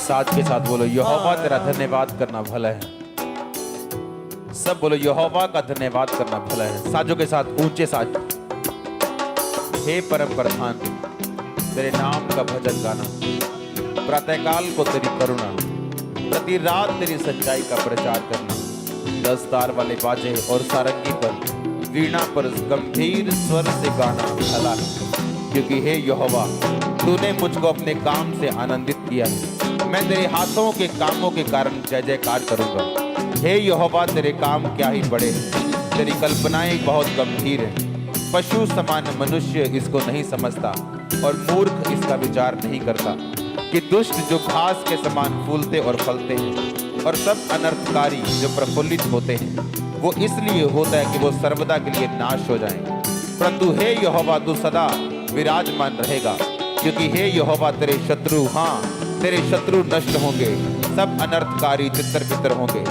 साथ के साथ बोलो यहोवा तेरा धन्यवाद करना भला है। सब बोलो यहोवा का धन्यवाद करना भला है। साजों के साथ ऊंचे साज। हे परम प्रधान तेरे नाम का भजन गाना, प्रातःकाल को तेरी करुणा, प्रति रात तेरी सच्चाई का प्रचार करना। 10 तार वाले बाजे और सारंगी पर, वीणा पर गंभीर स्वर से गाना भला है। क्योंकि हे यहोवा तूने मुझको अपने काम से आनंदित किया है। मैं तेरे हाथों के कामों के कारण जय जयकार करूंगा। हे यहोवा तेरे काम क्या ही बड़े हैं, तेरी कल्पनाएं बहुत गंभीर हैं। पशु समान मनुष्य इसको नहीं समझता और मूर्ख इसका विचार नहीं करता कि दुष्ट जो घास के समान फूलते और फलते हैं और सब अनर्थकारी जो प्रफुल्लित होते हैं वो इसलिए होता है कि वो सर्वदा के लिए नाश हो जाएं। परंतु हे यहोवा तू सदा विराजमान रहेगा। क्योंकि हे यहोवा तेरे शत्रु, हाँ तेरे शत्रु नष्ट होंगे, सब अनर्थकारी तितर बितर होंगे।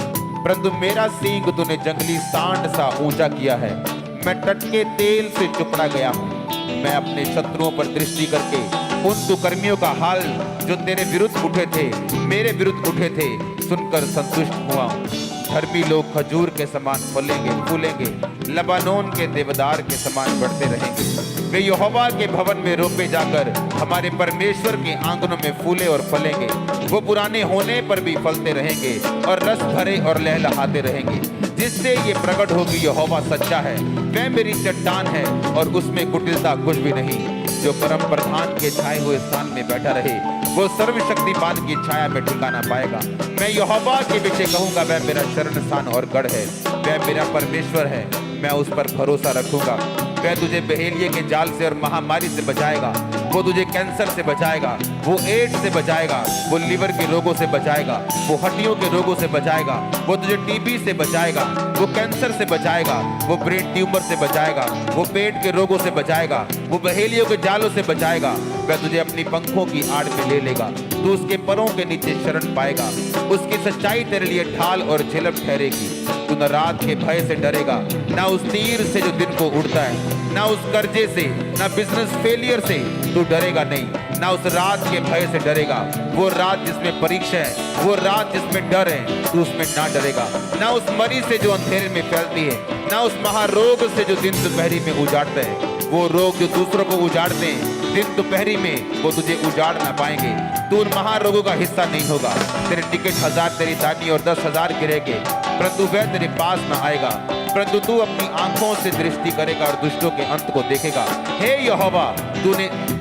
परंतु मेरा सींग तूने जंगली सांड सा ऊंचा किया है। मैं टटके तेल से चुपड़ा गया हूँ। मैं अपने शत्रुओं पर दृष्टि करके उन दुष्कर्मियों का हाल जो तेरे विरुद्ध उठे थे, मेरे विरुद्ध उठे थे, सुनकर संतुष्ट हुआ हूँ। धर्मी लोग खजूर के समान फलेंगे फूलेंगे, लबानोन के देवदार के समान बढ़ते रहेंगे। वे यहोवा के भवन में रोपे जाकर हमारे परमेश्वर के आंगनों में फूले और फलेंगे। वो पुराने होने पर भी फलते रहेंगे और रस भरे और लहलहाते रहेंगे। जिससे ये प्रकट होगी यहोवा सच्चा है, वह मेरी चट्टान है और उसमें कुटिलता कुछ भी नहीं। जो परम प्रधान के छाए हुए स्थान में बैठा रहे वो सर्वशक्तिमान की छाया में ठिकाना पाएगा। मैं यहोवा के विषय कहूंगा, वह मेरा शरण स्थान और गढ़ है। वह मेरा परमेश्वर है, मैं उस पर भरोसा रखूंगा। वह तुझे बहेलिये के जाल से और महामारी से बचाएगा। वो तुझे कैंसर से बचाएगा, वो एड्स से बचाएगा, वो लीवर के रोगों से बचाएगा, वो हड्डियों के रोगों से बचाएगा, वो तुझे टीबी से बचाएगा, वो कैंसर से बचाएगा, वो ब्रेन ट्यूमर से बचाएगा, वो पेट के रोगों से बचाएगा, वो बहेलियों के जालों से बचाएगा। वह तुझे अपनी पंखों की आड़ में ले लेगा, तू उसके परों के नीचे शरण पाएगा। उसकी सच्चाई तेरे लिए ढाल और झिलम ठहरेगी। तू न रात के भय से डरेगा, ना उस तीर से जो दिन को उड़ता है, ना उस कर्जे से, ना बिजनेस फेलियर से तू डरेगा नहीं, ना उस रात के भय से डरेगा। वो रात जिसमें परीक्षा है, वो रात जिसमें डर है, तू उसमें ना डरेगा। ना उस मरी से जो अंधेरे में फैलती है, ना उस महारोग से जो दिन दोपहरी में उजाड़ता है। वो रोग जो दूसरों को उजाड़ते हैं, दिन दोपहरी में वो तुझे उजाड़ ना पाएंगे। तू उन महारोगों का हिस्सा नहीं होगा। तेरे टिकट 1000 तेरी दानी और 10,000 गिरेंगे, परंतु वह तेरे पास ना आएगा। परंतु तू अपनी आंखों से दृष्टि करेगा और दुष्टों के अंत को देखेगा। हे यहोवा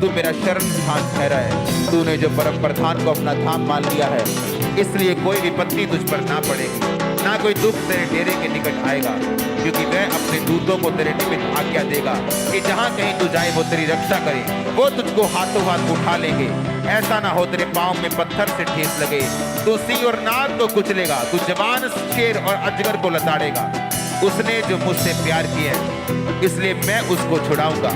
तू मेरा शरण स्थान ठहरा है। तूने जो परम प्रधान को अपना धाम मान लिया है, इसलिए कोई विपत्ति तुझ पर ना पड़ेगी, ना कोई दुख तेरे डेरे के निकट आएगा। क्योंकि वह अपने दूतों को तेरे निमित्त आज्ञा देगा कि जहाँ कहीं तू जाए वो तेरी रक्षा करे। वो तुझको हाथों हाथ उठा लेंगे, ऐसा ना हो तेरे पाँव में पत्थर से ठेस लगे। तू सिंह और नाग को कुचलेगा, तू जवान शेर और अजगर को लताड़ेगा। उसने जो मुझसे प्यार किया है इसलिए मैं उसको छुड़ाऊंगा।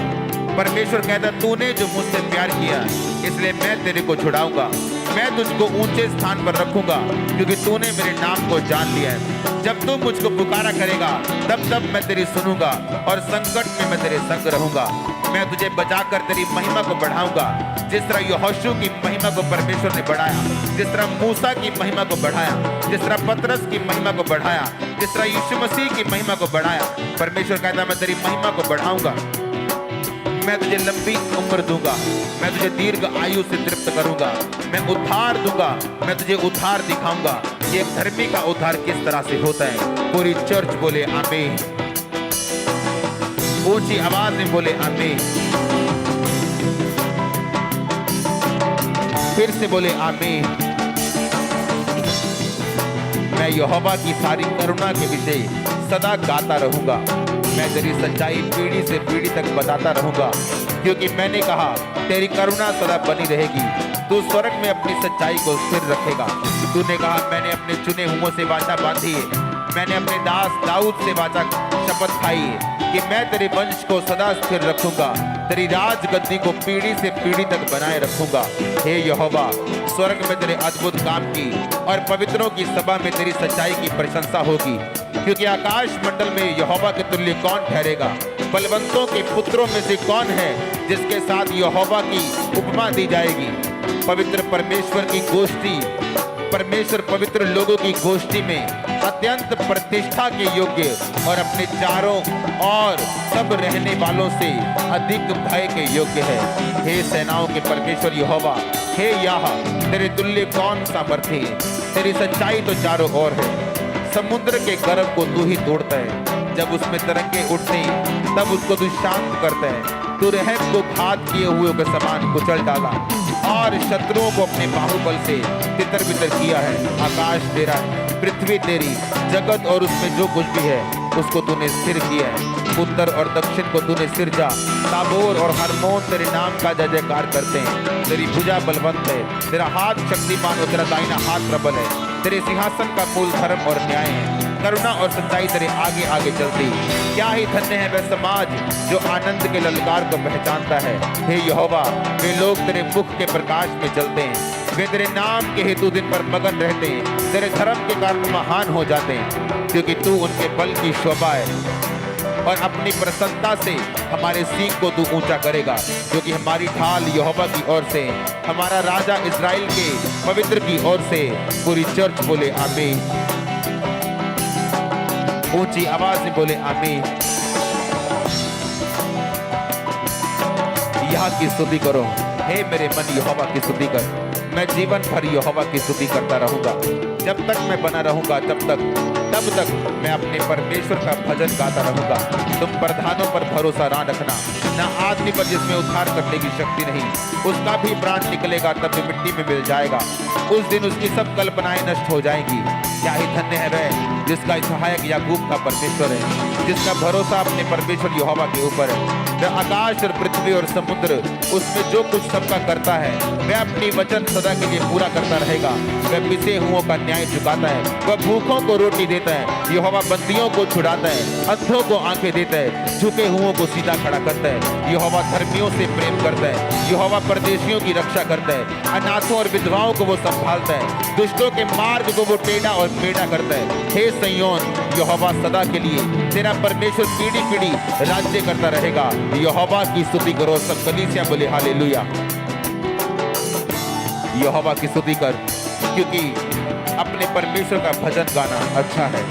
परमेश्वर कहता तूने जो मुझसे प्यार किया इसलिए मैं तेरे को छुड़ाऊंगा। मैं तुझको ऊंचे स्थान पर रखूंगा क्योंकि तूने मेरे नाम को जान लिया है। जब तू मुझको पुकारा करेगा तब मैं तेरी सुनूंगा और संकट में मैं तेरे संग रहूंगा। मैं तुझे बचाकर तेरी महिमा को बढ़ाऊंगा, जिस तरह यहोशू की महिमा को परमेश्वर ने बढ़ाया, जिस तरह मूसा की महिमा को बढ़ाया, जिस तरह पतरस की महिमा को बढ़ाया, जिस तरह यीशु मसीह की महिमा को बढ़ाया। परमेश्वर कहता मैं तेरी महिमा को बढ़ाऊंगा। मैं तुझे लंबी उम्र दूंगा, मैं तुझे दीर्घ आयु से तृप्त करूंगा, मैं उद्धार दूंगा, मैं तुझे उद्धार दिखाऊंगा। ये धर्मी का उद्धार किस तरह से होता है। पूरी चर्च बोले आमीन, ऊंची आवाज में बोले आमीन, फिर से बोले आमीन। मैं यहोवा की सारी करुणा के विषय सदा गाता रहूंगा। मैं तेरी सच्चाई पीढ़ी से पीढ़ी तक बताता रहूंगा, क्योंकि मैंने कहा तेरी करुणा सदा बनी रहेगी। तू स्वर्ग में अपनी सच्चाई को स्थिर रखेगा। तूने कहा मैंने अपने चुने हुओं से वाचा बांधी है, मैंने अपने दास दाऊद से वाचा शपथ खाई है कि मैं तेरे वंश को सदा स्थिर रखूंगा, तेरी राज गद्दी को पीढ़ी से पीढ़ी तक बनाए रखूंगा। हे यहोवा स्वर्ग में तेरे अद्भुत काम की और पवित्रों की सभा में तेरी सच्चाई की प्रशंसा होगी। क्योंकि आकाश मंडल में यहोवा के तुल्य कौन ठहरेगा। बलवंतों के पुत्रों में से कौन है जिसके साथ यहोवा की उपमा दी जाएगी। पवित्र परमेश्वर की गोष्ठी, परमेश्वर पवित्र लोगों की गोष्ठी में अत्यंत प्रतिष्ठा के योग्य और अपने चारों और सब रहने वालों से अधिक भय के योग्य है। हे सेनाओं के परमेश्वर यहोवा, हे याह, तेरे तुल्य कौन सामर्थ्य है? तेरी सच्चाई तो चारों ओर है। समुद्र के गर्भ को तू ही तोड़ता है, जब उसमें तरंगे उठते तब उसको तू शांत करता है। तू रहब को घात किए हुए के समान कुचल डाला और शत्रुओं को अपने बाहुबल से तितर बितर किया है। आकाश तेरा है, पृथ्वी तेरी, जगत और उसमें जो कुछ भी है उसको तूने स्थिर किया है। उत्तर और दक्षिण को तूने सिरजा, ताबोर और हरमोन तेरे नाम का जय जयकार करते हैं। तेरी भुजा बलवंत है, तेरा हाथ शक्तिमान और तेरा दाहिना हाथ प्रबल है। तेरे सिंहासन का मूल धर्म और न्याय है, करुणा और सच्चाई तेरे आगे आगे चलती। क्या ही धन्य है वह समाज जो आनंद के ललकार को पहचानता है। हे यहोवा, वे लोग तेरे मुख के प्रकाश में चलते हैं। वे तेरे नाम के हेतु दिन पर मगन रहते हैं, तेरे धर्म के कारण महान हो जाते हैं, क्योंकि तू उनके बल की शोभा है और अपनी प्रसन्नता से हमारे सींग को तू ऊंचा करेगा, क्योंकि हमारी ढाल यहोवा की ओर से, हमारा राजा इजराइल के पवित्र की ओर से। पूरी चर्च बोले आमीन, ऊंची आवाज में बोले आमीन। यह की स्तुति करो, हे मेरे मन यहोवा की स्तुति कर। मैं जीवन भर यहोवा की स्तुति करता रहूंगा। जब तक मैं बना रहूंगा तब तक मैं अपने परमेश्वर का भजन गाता रहूंगा। तुम प्रधानों पर भरोसा ना रखना, न आदमी पर जिसमें उद्धार करने की शक्ति नहीं। उसका भी प्राण निकलेगा तब भी मिट्टी में मिल जाएगा। उस दिन उसकी सब कल्पनाएं नष्ट हो जाएंगी। क्या ही धन्य है वह जिसका सहायक याकूब का परमेश्वर है, जिसका भरोसा अपने परमेश्वर यहोवा के ऊपर है। वह आकाश और पृथ्वी और समुद्र, उसमें जो कुछ सबका करता है, वह अपनी वचन सदा के लिए पूरा करता रहेगा। वह पिसे हुओं का न्याय चुकाता है, वह भूखों को रोटी देता है। यहोवा बंदियों को छुड़ाता है, अंधों को आंखें देता है, झुके हुओं को सीधा खड़ा करता है। यहोवा धर्मियों से प्रेम करता है, यहोवा परदेशियों की रक्षा करता है। अनाथों और विधवाओं को वो संभालता है, दुष्टों के मार्ग को वो टेढ़ा और मेढ़ा करता है। हे सिय्योन, यहोवा सदा के लिए, तेरा परमेश्वर पीढ़ी पीढ़ी राज्य करता रहेगा। यहोवा की स्तुति करो। सब कलीसिया बोले हालेलुया। यहोवा की स्तुति कर, क्योंकि अपने परमेश्वर का भजन गाना अच्छा है,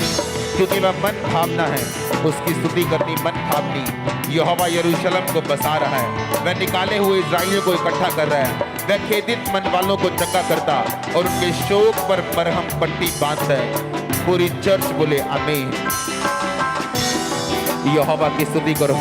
क्योंकि वह मन भावना है। उसकी स्तुति करनी मन भावनी। यहोवा यरूशलेम को बसा रहा है, वह निकाले हुए इस्राएलियों को इकट्ठा कर रहा है। वह खेदित मन वालों को चंगा करता और उनके शोक पर मरहम पट्टी बांधता है। पूरी चर्च बोले आमीन। यहोवा की स्तुति करो,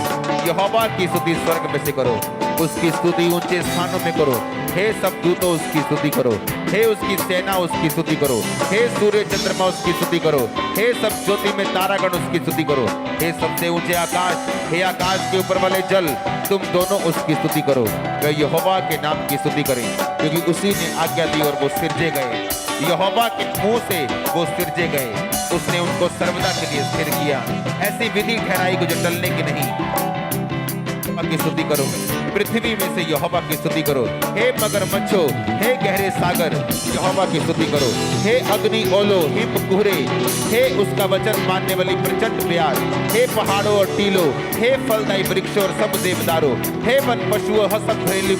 यहोवा की स्तुति स्वर्ग में से करो, उसकी स्तुति ऊंचे स्थानों में करो। हे सब दूतों उसकी स्तुति करो, हे उसकी सेना उसकी स्तुति करो, हे सूर्य चंद्रमा उसकी स्तुति करो, हे सब ज्योति में तारागण उसकी स्तुति करो, हे सबसे ऊंचे आकाश, हे आकाश के ऊपर वाले जल, तुम दोनों उसकी स्तुति करो। वे यहोवा के नाम की स्तुति करें, क्योंकि उसी ने आज्ञा दी और वो सिरजे गए। यहोवा के मुंह से वो सिरजे गए, उसने उनको सर्वदा के लिए स्थिर किया। ऐसी विधि ठहराई को जो टलने की नहीं। की स्तुति करो, पृथ्वी में से यहोवा की स्तुति करो। हे मगरमच्छो, हे गहरे सागर, यहोवा की स्तुति करो। हे अग्नि ओलो, हिम कुहरे, हे उसका वचन मानने वाली प्रचंड ब्याज, हे पहाड़ों और टीलों, हे फलदायी वृक्षों और सब देवदारों, हे वन पशुओं, सब घरेलू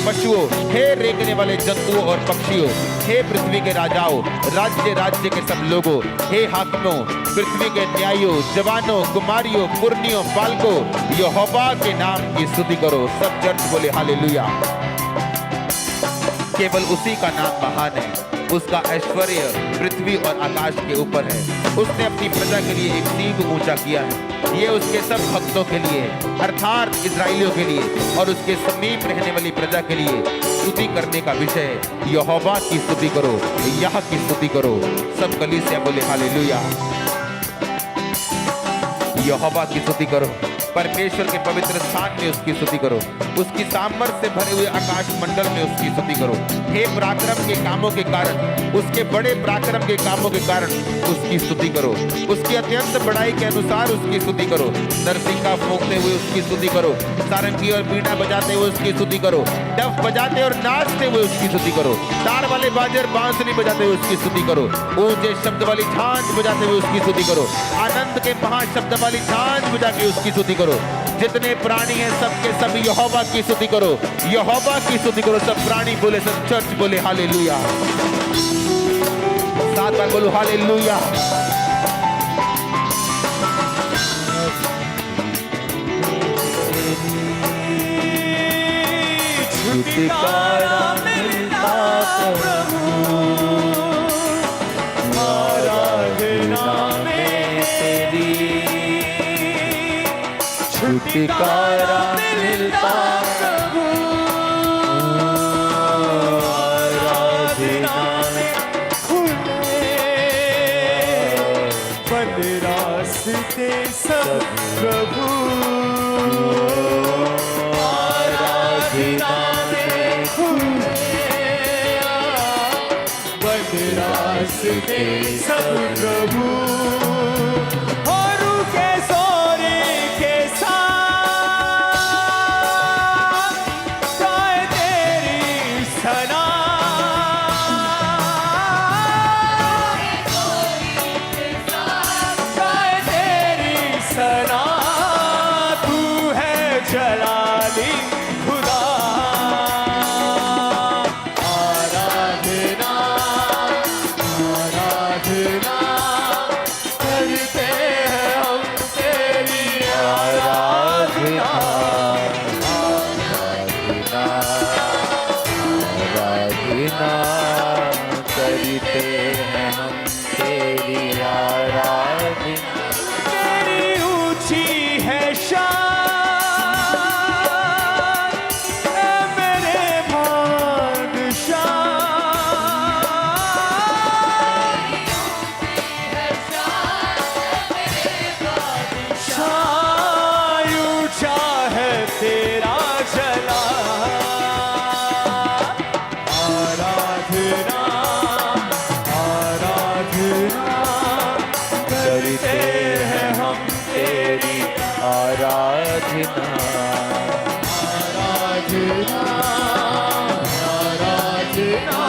पशुओं, हे रेंगने वाले जंतुओं और पक्षियों, हे पृथ्वी के राजाओं, राज्य राज्य के सब लोगों, हे हाकिमों, पृथ्वी के न्यायों, जवानों, कुमारियों, पुरनियों, बालकों, यहोवा के नाम की स्तुति करो। सब चर्च बोले हालेलुया। केवल उसी का नाम महान है, उसका ऐश्वर्य पृथ्वी और आकाश के ऊपर है। उसने अपनी प्रजा के लिए एक सींग ऊंचा किया है। ये उसके सब भक्तों के लिए, अर्थात इजराइलियों के लिए और उसके समीप रहने वाली प्रजा के लिए स्तुति करने का विषय है। यहोवा की स्तुति करो, यह की स्तुति करो। सब कलीसिया बोले हालेलुया। यहोवा की स्तुति करो, परमेश्वर के पवित्र स्थान में उसकी स्तुति करो, उसकी सामर्थ्य से भरे हुए आकाश मंडल में उसकी स्तुति करो। हे पराक्रम के कामों के कारण, उसके बड़े पराक्रम के कामों के कारण उसकी स्तुति करो। उसकी अत्यंत बड़ाई के अनुसार उसकी स्तुति करो। नरसिंगा फूंकते हुए उसकी स्तुति करो, सारंगी और बीड़ा बजाते हुए उसकी स्तुति करो, डफ बजाते और नाचते हुए उसकी स्तुति करो, तार वाले बाजे और बांसुरी बजाते हुए उसकी स्तुति करो, ऊंचे शब्द वाली झांझ बजाते हुए उसकी स्तुति करो, आनंद के महाशब्द वाली झांझ बजा के उसकी स्तुति करो। जितने प्राणी हैं सबके सब यहोवा की स्तुति करो, यहोवा की स्तुति करो। सब प्राणी बोले, सब चर्च बोले हालेलुया। 7 बार बोलो हालेलुया। छुटकारा मिलता प्रभु, आराधना में तेरी। छुटकारा मिलता प्रभु, आराधना में खुले बंद रास्ते सब प्रभु, आराधना में खुले बंद रास्ते सब प्रभु। और के सोरे के साथ गाए तेरी सना, गाए तेरी सना। तू है जलाली खुदा, आराधना आराधना करते हैं हम तेरी, आराधना आराधना आराधना करते हैं हम तेरी आराधना। तेरी ऊंची है शान, ऐ मेरे बादशाह, ऊंचा है तेरा जला, आराधना आराधना करते हैं हम तेरी, आराधना आराधना आराधना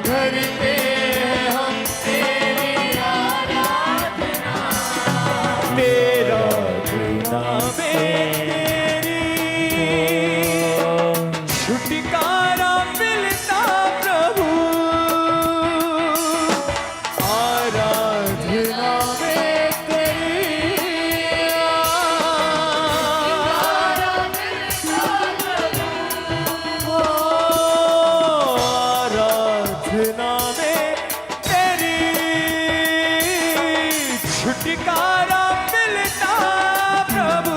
करते हैं हम तेरी, आराधना तेरा नाम तेरी। छुटकारा मिलता प्रभु, आराधना में तेरी। आराधना में तेरी, छुटकारा मिलता प्रभु,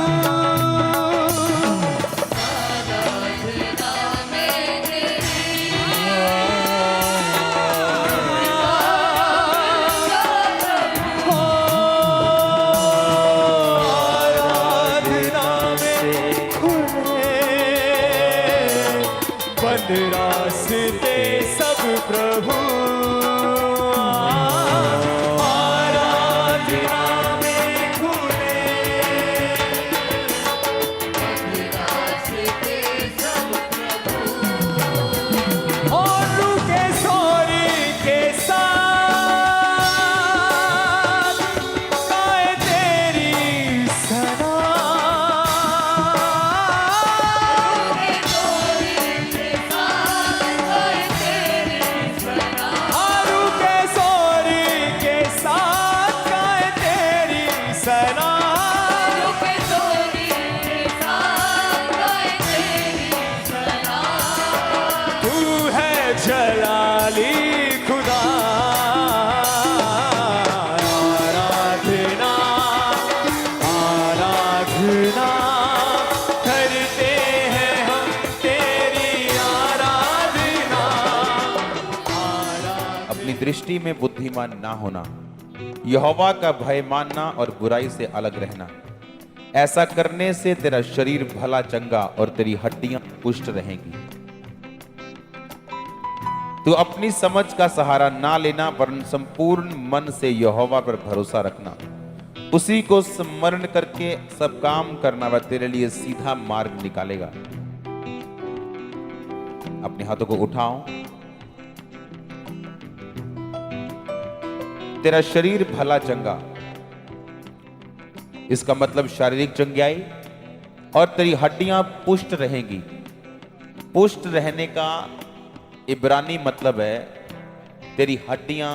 आराधना में खुले बंद रास्ते सब प्रभु, आराधना में खुले बंद रास्ते सब प्रभु। और रुके सोरी के साथ गाए तेरी सना, आरू के सोरी के साथ गाए तेरी सना। तू है जलाली खुदा, आराधना आराधना करते हैं हम तेरी, आराधना अपनी दृष्टि में बुद्धिमान ना होना, यहोवा का भय मानना और बुराई से अलग रहना। ऐसा करने से तेरा शरीर भला चंगा और तेरी हड्डियां पुष्ट रहेंगी। तू अपनी समझ का सहारा ना लेना, वरन संपूर्ण मन से यहोवा पर भरोसा रखना। उसी को स्मरण करके सब काम करना, वह तेरे लिए सीधा मार्ग निकालेगा। अपने हाथों को उठाओ। तेरा शरीर भला चंगा, इसका मतलब शारीरिक चंगाई, और तेरी हड्डियां पुष्ट रहेंगी। पुष्ट रहने का इब्रानी मतलब है तेरी हड्डियां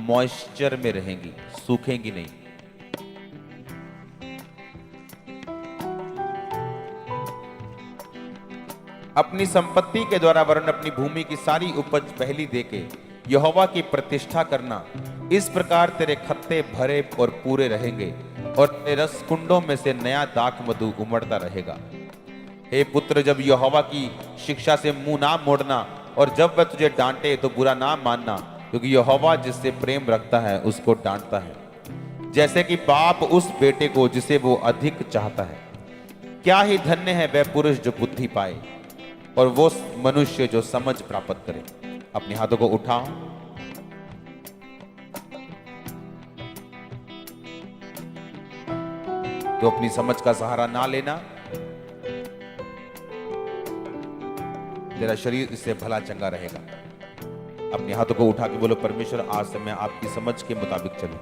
मॉइस्चर में रहेंगी, सूखेंगी नहीं। अपनी संपत्ति के द्वारा वरन अपनी भूमि की सारी उपज पहली देके यहोवा की प्रतिष्ठा करना। इस प्रकार तेरे खत्ते भरे और पूरे रहेंगे और तेरे रस कुंडों में से नया दाख मधु उमड़ता रहेगा। हे पुत्र, जब यहोवा की शिक्षा से मुंह ना मोड़ना और जब वह तुझे डांटे तो बुरा ना मानना, क्योंकि यहोवा जिससे प्रेम रखता है उसको डांटता है, जैसे कि बाप उस बेटे को जिसे वो अधिक चाहता है। क्या ही धन्य है वह पुरुष जो बुद्धि पाए और वो मनुष्य जो समझ प्राप्त करे। अपने हाथों को उठाओ। तो अपनी समझ का सहारा ना लेना, तेरा शरीर इससे भला चंगा रहेगा। अपने हाथों को उठा के बोलो, परमेश्वर आज से मैं आपकी समझ के मुताबिक चलूं।